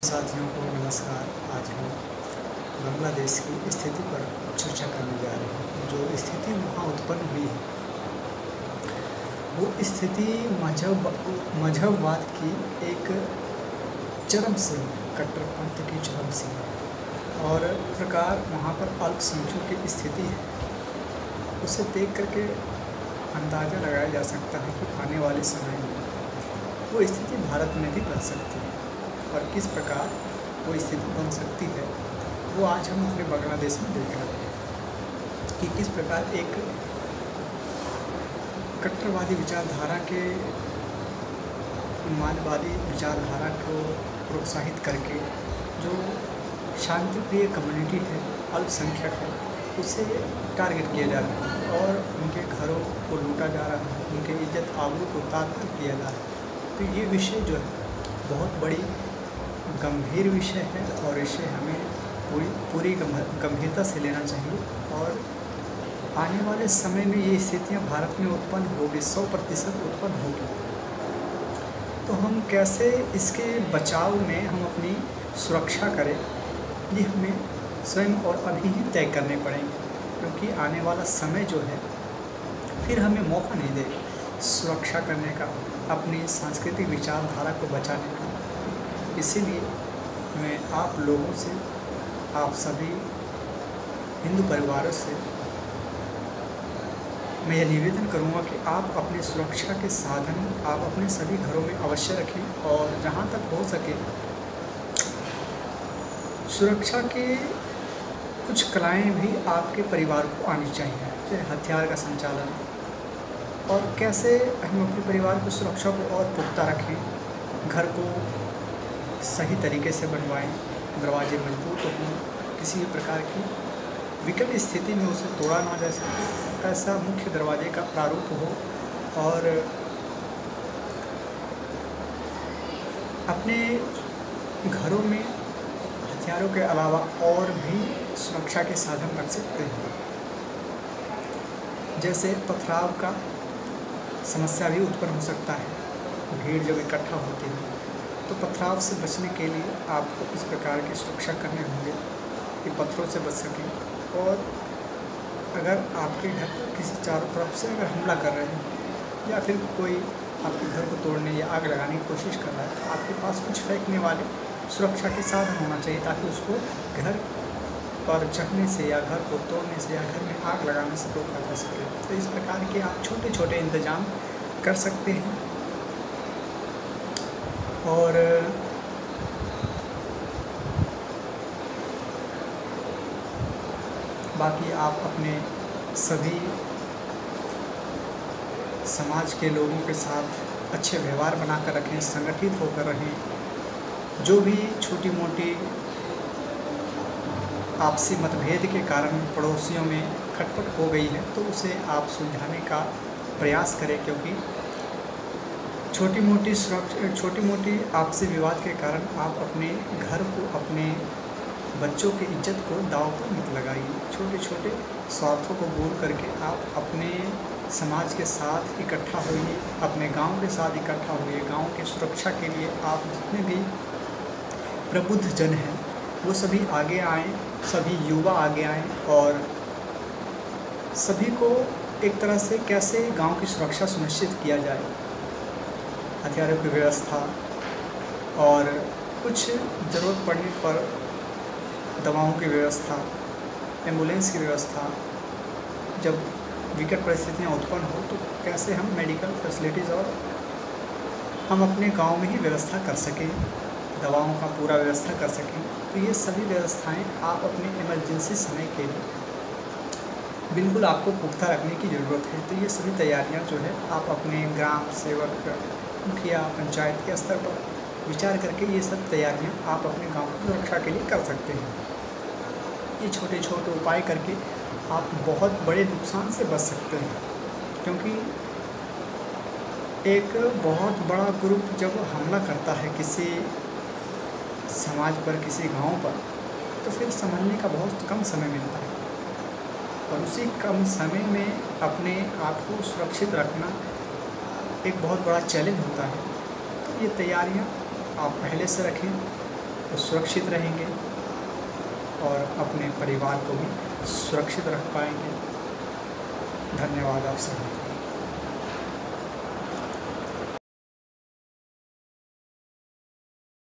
साथियों को नमस्कार। आज हम बांग्लादेश की स्थिति पर चर्चा करने जा रहे हैं। जो स्थिति वहाँ उत्पन्न हुई है वो स्थिति मजहबवाद की एक चरम सीमा, कट्टरपंथ की चरम सीमा और प्रकार वहाँ पर अल्पसंख्यकों की स्थिति है। उसे देख करके अंदाज़ा लगाया जा सकता है कि आने वाले समय में वो स्थिति भारत में भी बन सकती है और किस प्रकार वो स्थिति बन सकती है वो आज हम अपने बांग्लादेश में देख रहे हैं कि किस प्रकार एक कट्टरवादी विचारधारा के उन्मादवादी विचारधारा को प्रोत्साहित करके जो शांतिप्रिय कम्युनिटी है, अल्पसंख्यक है, उसे टारगेट किया जा रहा है और उनके घरों को लूटा जा रहा है, उनके इज्जत आबरू को तार-तार किया जा रहा है। तो ये विषय जो है बहुत बड़ी गंभीर विषय है और इसे हमें पूरी गंभीरता से लेना चाहिए और आने वाले समय में ये स्थितियाँ भारत में उत्पन्न होगी, 100% उत्पन्न होगी। तो हम कैसे इसके बचाव में हम अपनी सुरक्षा करें, ये हमें स्वयं और अभी ही तय करने पड़ेंगे, क्योंकि आने वाला समय जो है फिर हमें मौका नहीं देगा सुरक्षा करने का, अपनी सांस्कृतिक विचारधारा को बचाने का। इसीलिए मैं आप लोगों से, आप सभी हिंदू परिवारों से मैं यह निवेदन करूंगा कि आप अपनी सुरक्षा के साधन आप अपने सभी घरों में अवश्य रखें और जहां तक हो सके सुरक्षा के कुछ कलाएं भी आपके परिवार को आनी चाहिए, जैसे हथियार का संचालन और कैसे हम अपने परिवार की सुरक्षा को और पुख्ता रखें, घर को सही तरीके से बनवाएं, दरवाजे मजबूत हों, किसी भी प्रकार की विकट स्थिति में उसे तोड़ा ना जा सके, ऐसा मुख्य दरवाजे का प्रारूप हो और अपने घरों में हथियारों के अलावा और भी सुरक्षा के साधन रख सकते हैं। जैसे पथराव का समस्या भी उत्पन्न हो सकता है, भीड़ जब इकट्ठा होती है तो पथराव से बचने के लिए आपको इस प्रकार की सुरक्षा करने होंगे कि पत्थरों से बच सकें। और अगर आपके घर पर किसी चारों तरफ से अगर हमला कर रहे हैं या फिर कोई आपके घर को तोड़ने या आग लगाने की कोशिश कर रहा है तो आपके पास कुछ फेंकने वाले सुरक्षा के साधन होना चाहिए, ताकि उसको घर पर चढ़ने से या घर को तोड़ने से या घर में आग लगाने से रोका जा सके। तो इस प्रकार के आप छोटे छोटे इंतजाम कर सकते हैं और बाकी आप अपने सभी समाज के लोगों के साथ अच्छे व्यवहार बनाकर रखें, संगठित होकर रहें। जो भी छोटी मोटी आपसी मतभेद के कारण पड़ोसियों में खटपट हो गई है तो उसे आप सुलझाने का प्रयास करें, क्योंकि छोटी मोटी आपसी विवाद के कारण आप अपने घर को, अपने बच्चों की इज्जत को दांव पर मत लगाइए। छोटे छोटे स्वार्थों को दूर करके आप अपने समाज के साथ इकट्ठा होइए, अपने गांव के साथ इकट्ठा होइए। गांव की सुरक्षा के लिए आप जितने भी प्रबुद्ध जन हैं वो सभी आगे आएँ, सभी युवा आगे आएँ और सभी को एक तरह से कैसे गांव की सुरक्षा सुनिश्चित किया जाए, हथियारों की व्यवस्था और कुछ ज़रूरत पड़ने पर दवाओं की व्यवस्था, एम्बुलेंस की व्यवस्था, जब विकट परिस्थितियाँ उत्पन्न हो तो कैसे हम मेडिकल फैसिलिटीज़ और हम अपने गांव में ही व्यवस्था कर सकें, दवाओं का पूरा व्यवस्था कर सकें। तो ये सभी व्यवस्थाएं आप अपने इमरजेंसी समय के लिए बिल्कुल आपको पुख्ता रखने की ज़रूरत है। तो ये सभी तैयारियां जो है आप अपने ग्राम सेवक, मुखिया, पंचायत के स्तर पर विचार करके ये सब तैयारियां आप अपने गांव की सुरक्षा के लिए कर सकते हैं। ये छोटे छोटे उपाय करके आप बहुत बड़े नुकसान से बच सकते हैं, क्योंकि एक बहुत बड़ा ग्रुप जब हमला करता है किसी समाज पर, किसी गांव पर, तो फिर संभलने का बहुत कम समय मिलता है और उसी कम समय में अपने आप को सुरक्षित रखना एक बहुत बड़ा चैलेंज होता है। तो ये तैयारियां आप पहले से रखें तो सुरक्षित रहेंगे और अपने परिवार को भी सुरक्षित रख पाएंगे। धन्यवाद आप सभी।